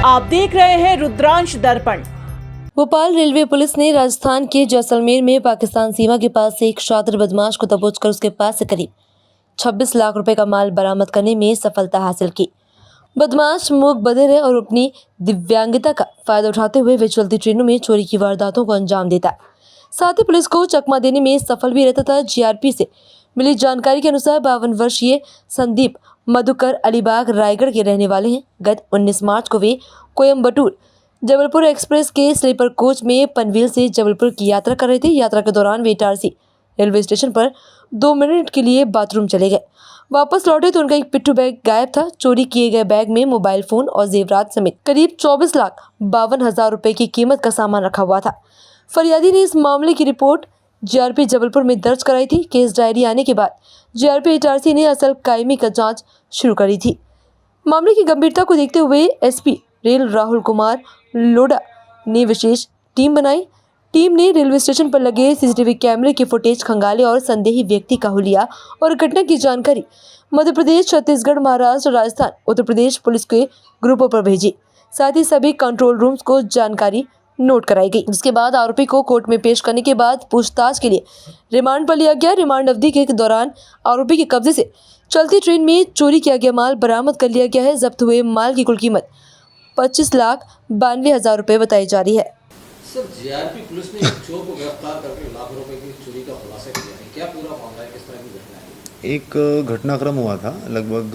आप देख रहे हैं रुद्रांश दर्पण। भोपाल रेलवे पुलिस ने राजस्थान के जैसलमेर में पाकिस्तान सीमा के पास से एक शातिर बदमाश को दबोचकर उसके पास से करीब 26 लाख रुपए का माल बरामद करने में सफलता हासिल की। बदमाश मूक बधिर है और अपनी दिव्यांगता का फायदा उठाते हुए वे चलती ट्रेनों में चोरी की वारदातों को अंजाम देता, साथ ही पुलिस को चकमा देने में सफल भी रहता था। जीआरपी से मिली जानकारी के अनुसार 52 वर्षीय संदीप मधुकर अलीबाग रायगढ़ के रहने वाले हैं। गत 19 मार्च को वे कोयम्बटूर जबलपुर एक्सप्रेस के स्लीपर कोच में पनवेल से जबलपुर की यात्रा कर रहे थे। यात्रा के दौरान वे इटारसी रेलवे स्टेशन पर 2 मिनट के लिए बाथरूम चले गए। वापस लौटे तो उनका एक पिट्ठू बैग गायब था। चोरी किए गए बैग में मोबाइल फोन और जेवरात समेत करीब 24,52,000 रुपए की कीमत का सामान रखा हुआ था। फरियादी ने इस मामले की रिपोर्ट जीआरपी जबलपुर में दर्ज कराई थी। केस डायरी आने के बाद जीआरपी इटारसी ने असल कायमी का जांच शुरू करी थी। मामले की गंभीरता को देखते हुए एसपी रेल राहुल कुमार लोढ़ा ने विशेष टीम बनाई। टीम ने रेलवे स्टेशन पर लगे सीसीटीवी कैमरे के फुटेज खंगाले और संदेही व्यक्ति का हुलिया और घटना की जानकारी मध्य प्रदेश, छत्तीसगढ़, महाराष्ट्र, राजस्थान, उत्तर प्रदेश पुलिस के ग्रुपों पर भेजी। साथ ही सभी कंट्रोल रूम्स को जानकारी नोट कराई गई, जिसके बाद आरोपी को कोर्ट में पेश करने के बाद पूछताछ के लिए रिमांड पर लिया गया। रिमांड अवधि के दौरान आरोपी के कब्जे से चलती ट्रेन में चोरी किया गया माल बरामद कर लिया गया है। जब्त हुए माल की कुल कीमत 25,92,000 रुपए बताई जा रही है। सर, जीआरपी पुलिस ने एक चोर को गिरफ्तार करके लाख रुपए की चोरी का खुलासा किया है। क्या पूरा मामला है, किस तरह की घटना है? एक घटनाक्रम हुआ था लगभग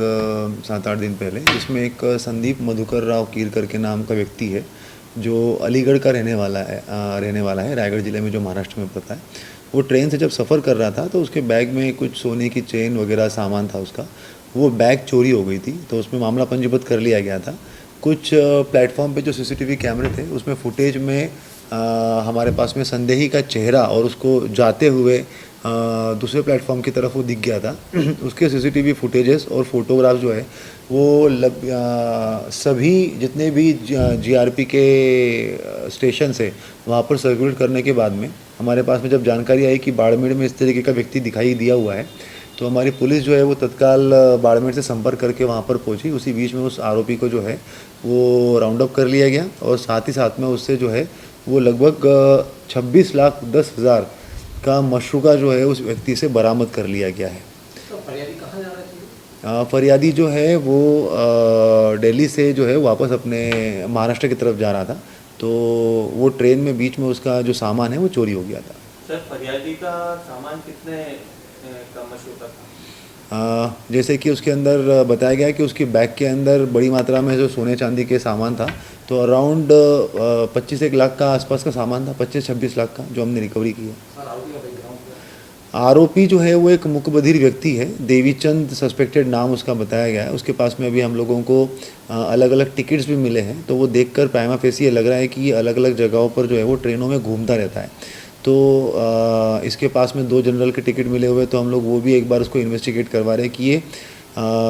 7-8 दिन पहले, जिसमें एक संदीप मधुकर राव कीर करके नाम का व्यक्ति है जो अलीगढ़ का रहने वाला है रायगढ़ ज़िले में, जो महाराष्ट्र में पड़ता है। वो ट्रेन से जब सफ़र कर रहा था तो उसके बैग में कुछ सोने की चेन वगैरह सामान था उसका, वो बैग चोरी हो गई थी। तो उसमें मामला पंजीबद्ध कर लिया गया था। कुछ प्लेटफॉर्म पे जो सीसीटीवी कैमरे थे उसमें फुटेज में हमारे पास में संदेही का चेहरा और उसको जाते हुए दूसरे प्लेटफॉर्म की तरफ वो दिख गया था। उसके सीसीटीवी फुटेजेस और फोटोग्राफ जो है वो सभी जितने भी जीआरपी के स्टेशन से वहाँ पर सर्कुलेट करने के बाद में हमारे पास में जब जानकारी आई कि बाड़मेर में इस तरीके का व्यक्ति दिखाई दिया हुआ है, तो हमारी पुलिस जो है वो तत्काल बाड़मेर से संपर्क करके वहाँ पर पहुँची। उसी बीच में उस आरोपी को जो है वो राउंड अप कर लिया गया और साथ ही साथ में उससे जो है वो लगभग 26,10,000 का मशरूका जो है उस व्यक्ति से बरामद कर लिया गया है। तो फरियादी कहाँ जा रही थी? फरियादी जो है वो दिल्ली से जो है वापस अपने महाराष्ट्र की तरफ जा रहा था, तो वो ट्रेन में बीच में उसका जो सामान है वो चोरी हो गया था। सर, फरियादी का सामान कितने का मशरूका था? जैसे कि उसके अंदर बताया गया कि उसकी बैग के अंदर बड़ी मात्रा में जो सोने चांदी के सामान था, तो अराउंड 25-1 लाख का आसपास का सामान था, 25-26 लाख का, जो हमने रिकवरी की है। आरोपी जो है वो एक मुकबधिर व्यक्ति है, देवीचंद सस्पेक्टेड नाम उसका बताया गया है। उसके पास में अभी हम लोगों को अलग अलग टिकट्स भी मिले हैं, तो वो देखकर प्राइमा फेसी ये लग रहा है कि ये अलग अलग जगहों पर जो है वो ट्रेनों में घूमता रहता है। तो इसके पास में 2 जनरल के टिकट मिले हुए, तो हम लोग वो भी एक बार उसको इन्वेस्टिगेट करवा रहे हैं कि ये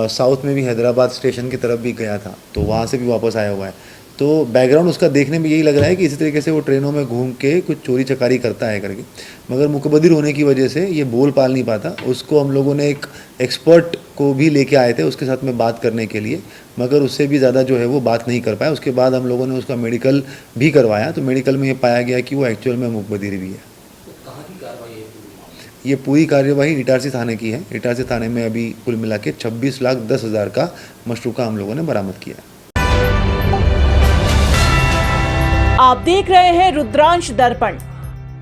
साउथ में भी हैदराबाद स्टेशन की तरफ भी गया था, तो वहाँ से भी वापस आया हुआ है। तो बैकग्राउंड उसका देखने में यही लग रहा है कि इसी तरीके से वो ट्रेनों में घूम के कुछ चोरी चकारी करता है करके, मगर मुकबधिर होने की वजह से ये बोल पाल नहीं पाता। उसको हम लोगों ने एक एक्सपर्ट को भी लेके आए थे उसके साथ में बात करने के लिए, मगर उससे भी ज़्यादा जो है वो बात नहीं कर पाया। उसके बाद हम लोगों ने उसका मेडिकल भी करवाया, तो मेडिकल में ये पाया गया कि वो एक्चुअल में मुकबधिर भी है। तो कहाँ की कार्रवाई है? ये पूरी कार्यवाही इटारसी थाने की है। इटारसी थाने में अभी कुल मिला के 26,10,000 का मशरूका हम लोगों ने बरामद किया है। आप देख रहे हैं रुद्रांश दर्पण।